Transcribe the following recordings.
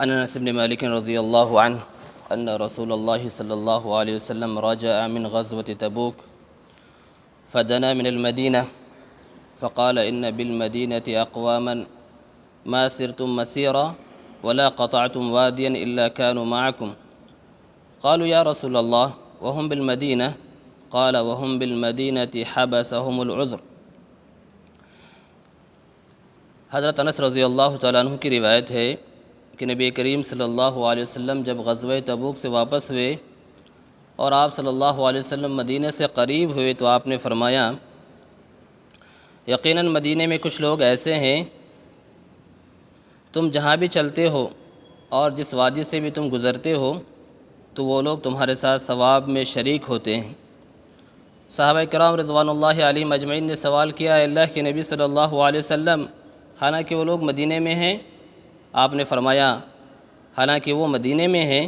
انس بن مالک رضی اللہ عنہ ان رسول اللہ صلی اللہ علیہ وسلم رجع من غزوة تبوک فدنا من المدینہ فقال ان بالمدینة اقواما ما سرتم مسیرا ولا قطعتم وادیا الا كانوا معكم قالوا یا رسول اللہ وهم بالمدینہ قال وهم بالمدینة حبسهم العذر۔ حضرت انس رضی اللہ تعالیٰ عنہ کی روایت ہے کہ نبی کریم صلی اللہ علیہ وسلم جب غزوہ تبوک سے واپس ہوئے اور آپ صلی اللہ علیہ وسلم مدینہ سے قریب ہوئے تو آپ نے فرمایا یقیناً مدینہ میں کچھ لوگ ایسے ہیں تم جہاں بھی چلتے ہو اور جس وادی سے بھی تم گزرتے ہو تو وہ لوگ تمہارے ساتھ ثواب میں شریک ہوتے ہیں۔ صحابہ کرام رضوان اللہ علیہم اجمعین نے سوال کیا اے اللہ کے نبی صلی اللہ علیہ وسلم حالانکہ وہ لوگ مدینہ میں ہیں، آپ نے فرمایا حالانکہ وہ مدینہ میں ہیں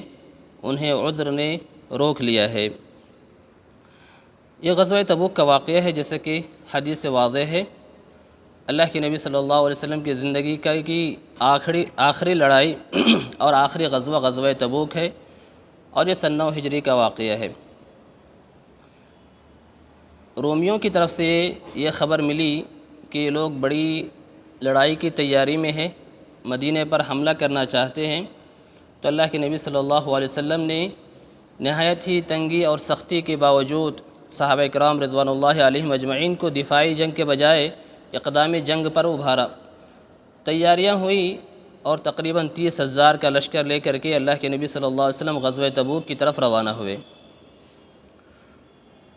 انہیں عذر نے روک لیا ہے۔ یہ غزوہ تبوک کا واقعہ ہے جیسے کہ حدیث سے واضح ہے۔ اللہ کے نبی صلی اللہ علیہ وسلم کی زندگی کی آخری لڑائی اور آخری غزوہ تبوک ہے اور یہ سن 9 ہجری کا واقعہ ہے۔ رومیوں کی طرف سے یہ خبر ملی کہ یہ لوگ بڑی لڑائی کی تیاری میں ہیں، مدینہ پر حملہ کرنا چاہتے ہیں، تو اللہ کے نبی صلی اللہ علیہ وسلم نے نہایت ہی تنگی اور سختی کے باوجود صحابہ کرام رضوان اللہ علیہم اجمعین کو دفاعی جنگ کے بجائے اقدام جنگ پر ابھارا۔ تیاریاں ہوئی اور تقریباً 30,000 کا لشکر لے کر کے اللہ کے نبی صلی اللہ علیہ وسلم غزوہ تبوک کی طرف روانہ ہوئے۔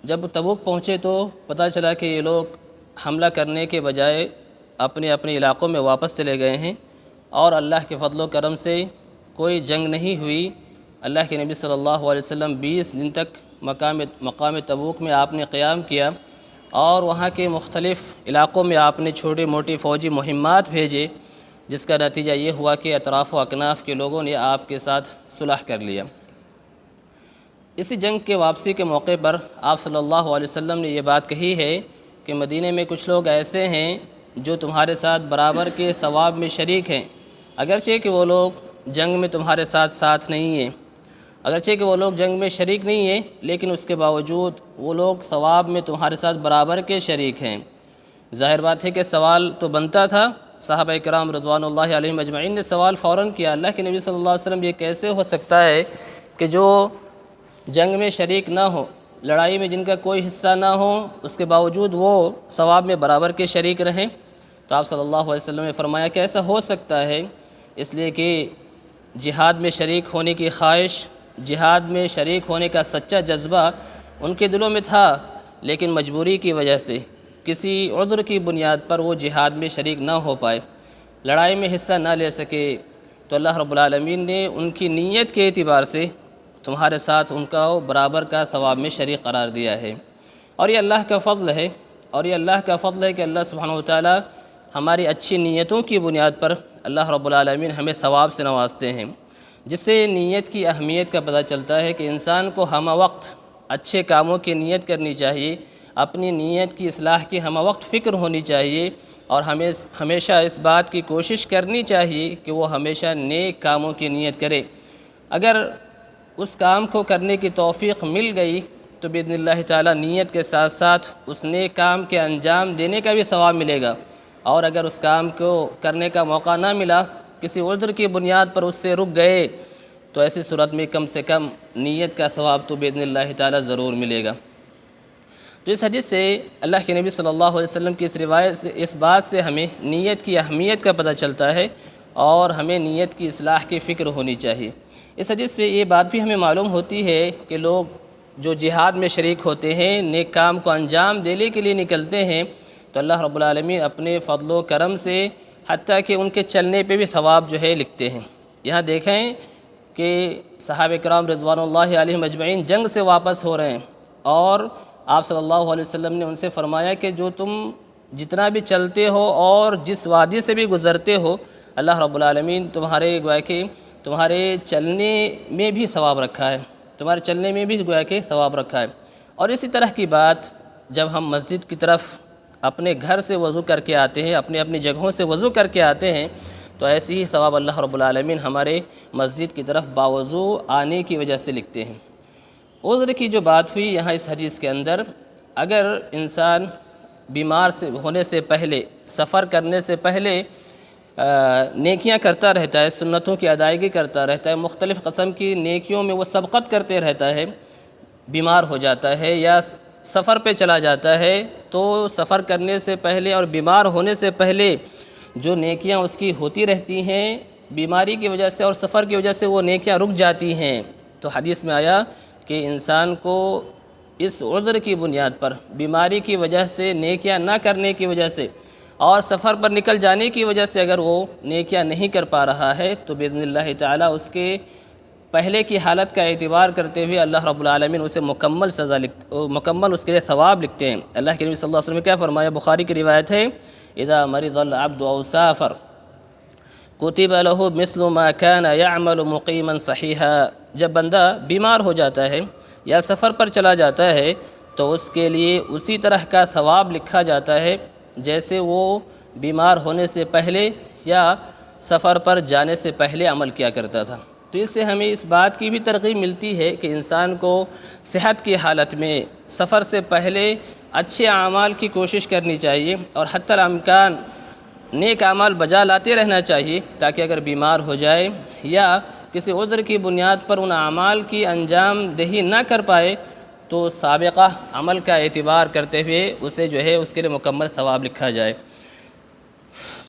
جب تبوک پہنچے تو پتہ چلا کہ یہ لوگ حملہ کرنے کے بجائے اپنے علاقوں میں واپس چلے گئے ہیں اور اللہ کے فضل و کرم سے کوئی جنگ نہیں ہوئی۔ اللہ کے نبی صلی اللہ علیہ وسلم 20 دن تک مقام تبوک میں آپ نے قیام کیا اور وہاں کے مختلف علاقوں میں آپ نے چھوٹی موٹی فوجی مہمات بھیجے، جس کا نتیجہ یہ ہوا کہ اطراف و اکناف کے لوگوں نے آپ کے ساتھ صلح کر لیا۔ اسی جنگ کے واپسی کے موقع پر آپ صلی اللہ علیہ وسلم نے یہ بات کہی ہے کہ مدینہ میں کچھ لوگ ایسے ہیں جو تمہارے ساتھ برابر کے ثواب میں شریک ہیں، اگرچہ کہ وہ لوگ جنگ میں تمہارے ساتھ نہیں ہیں، اگرچہ کہ وہ لوگ جنگ میں شریک نہیں ہیں لیکن اس کے باوجود وہ لوگ ثواب میں تمہارے ساتھ برابر کے شریک ہیں۔ ظاہر بات ہے کہ سوال تو بنتا تھا، صحابہ کرام رضوان اللہ علیہم اجمعین نے سوال فوراً کیا اللہ کے نبی صلی اللہ علیہ وسلم یہ کیسے ہو سکتا ہے کہ جو جنگ میں شریک نہ ہو، لڑائی میں جن کا کوئی حصہ نہ ہو، اس کے باوجود وہ ثواب میں برابر کے شریک رہیں؟ تو آپ صلی اللہ علیہ وسلم نے فرمایا کہ ایسا ہو سکتا ہے اس لیے کہ جہاد میں شریک ہونے کی خواہش، جہاد میں شریک ہونے کا سچا جذبہ ان کے دلوں میں تھا، لیکن مجبوری کی وجہ سے کسی عذر کی بنیاد پر وہ جہاد میں شریک نہ ہو پائے، لڑائی میں حصہ نہ لے سکے، تو اللہ رب العالمین نے ان کی نیت کے اعتبار سے تمہارے ساتھ ان کا برابر کا ثواب میں شریک قرار دیا ہے۔ اور یہ اللہ کا فضل ہے، کہ اللہ سبحانہ وتعالی ہماری اچھی نیتوں کی بنیاد پر اللہ رب العالمین ہمیں ثواب سے نوازتے ہیں، جس سے نیت کی اہمیت کا پتہ چلتا ہے کہ انسان کو ہمہ وقت اچھے کاموں کی نیت کرنی چاہیے، اپنی نیت کی اصلاح کی ہمہ وقت فکر ہونی چاہیے اور ہمیشہ اس بات کی کوشش کرنی چاہیے کہ وہ ہمیشہ نیک کاموں کی نیت کرے۔ اگر اس کام کو کرنے کی توفیق مل گئی تو باذن اللہ تعالیٰ نیت کے ساتھ ساتھ اس نیک کام کے انجام دینے کا بھی ثواب ملے گا، اور اگر اس کام کو کرنے کا موقع نہ ملا، کسی عذر کی بنیاد پر اس سے رک گئے، تو ایسی صورت میں کم سے کم نیت کا ثواب تو باذن اللہ تعالیٰ ضرور ملے گا۔ تو اس حدیث سے اللہ کے نبی صلی اللہ علیہ وسلم کی اس روایت سے، اس بات سے ہمیں نیت کی اہمیت کا پتہ چلتا ہے اور ہمیں نیت کی اصلاح کی فکر ہونی چاہیے۔ اس حدیث سے یہ بات بھی ہمیں معلوم ہوتی ہے کہ لوگ جو جہاد میں شریک ہوتے ہیں، نیک کام کو انجام دینے کے لیے نکلتے ہیں، تو اللہ رب العالمین اپنے فضل و کرم سے حتیٰ کہ ان کے چلنے پہ بھی ثواب جو ہے لکھتے ہیں۔ یہاں دیکھیں کہ صحابہ کرام رضوان اللہ علیہم اجمعین جنگ سے واپس ہو رہے ہیں اور آپ صلی اللہ علیہ وسلم نے ان سے فرمایا کہ جو تم جتنا بھی چلتے ہو اور جس وادی سے بھی گزرتے ہو، اللہ رب العالمین تمہارے چلنے میں بھی ثواب رکھا ہے، تمہارے چلنے میں بھی گویا کہ ثواب رکھا ہے۔ اور اسی طرح کی بات جب ہم مسجد کی طرف اپنے گھر سے وضو کر کے آتے ہیں، اپنی جگہوں سے وضو کر کے آتے ہیں، تو ایسی ہی ثواب اللہ رب العالمین ہمارے مسجد کی طرف باوضو آنے کی وجہ سے لکھتے ہیں۔ عذر کی جو بات ہوئی یہاں اس حدیث کے اندر، اگر انسان بیمار ہونے سے پہلے، سفر کرنے سے پہلے نیکیاں کرتا رہتا ہے، سنتوں کی ادائیگی کرتا رہتا ہے، مختلف قسم کی نیکیوں میں وہ سبقت کرتے رہتا ہے، بیمار ہو جاتا ہے یا سفر پہ چلا جاتا ہے، تو سفر کرنے سے پہلے اور بیمار ہونے سے پہلے جو نیکیاں اس کی ہوتی رہتی ہیں، بیماری کی وجہ سے اور سفر کی وجہ سے وہ نیکیاں رک جاتی ہیں۔ تو حدیث میں آیا کہ انسان کو اس عذر کی بنیاد پر، بیماری کی وجہ سے، نیکیاں نہ کرنے کی وجہ سے اور سفر پر نکل جانے کی وجہ سے اگر وہ نیکیاں نہیں کر پا رہا ہے تو باذن اللہ تعالیٰ اس کے پہلے کی حالت کا اعتبار کرتے ہوئے اللہ رب العالمین اسے مکمل اس کے لیے ثواب لکھتے ہیں۔ اللہ کے نبی صلی اللہ علیہ وسلم نے کیا فرمایا؟ بخاری کی روایت ہے، اذا مرض العبد او سافر کتب له مثل ما كان يعمل مقیما صحیحا۔ جب بندہ بیمار ہو جاتا ہے یا سفر پر چلا جاتا ہے تو اس کے لیے اسی طرح کا ثواب لکھا جاتا ہے جیسے وہ بیمار ہونے سے پہلے یا سفر پر جانے سے پہلے عمل کیا کرتا تھا۔ تو اس سے ہمیں اس بات کی بھی ترغیب ملتی ہے کہ انسان کو صحت کی حالت میں سفر سے پہلے اچھے اعمال کی کوشش کرنی چاہیے اور حتی الامکان نیک اعمال بجا لاتے رہنا چاہیے، تاکہ اگر بیمار ہو جائے یا کسی عذر کی بنیاد پر ان اعمال کی انجام دہی نہ کر پائے تو سابقہ عمل کا اعتبار کرتے ہوئے اسے جو ہے اس کے لیے مکمل ثواب لکھا جائے۔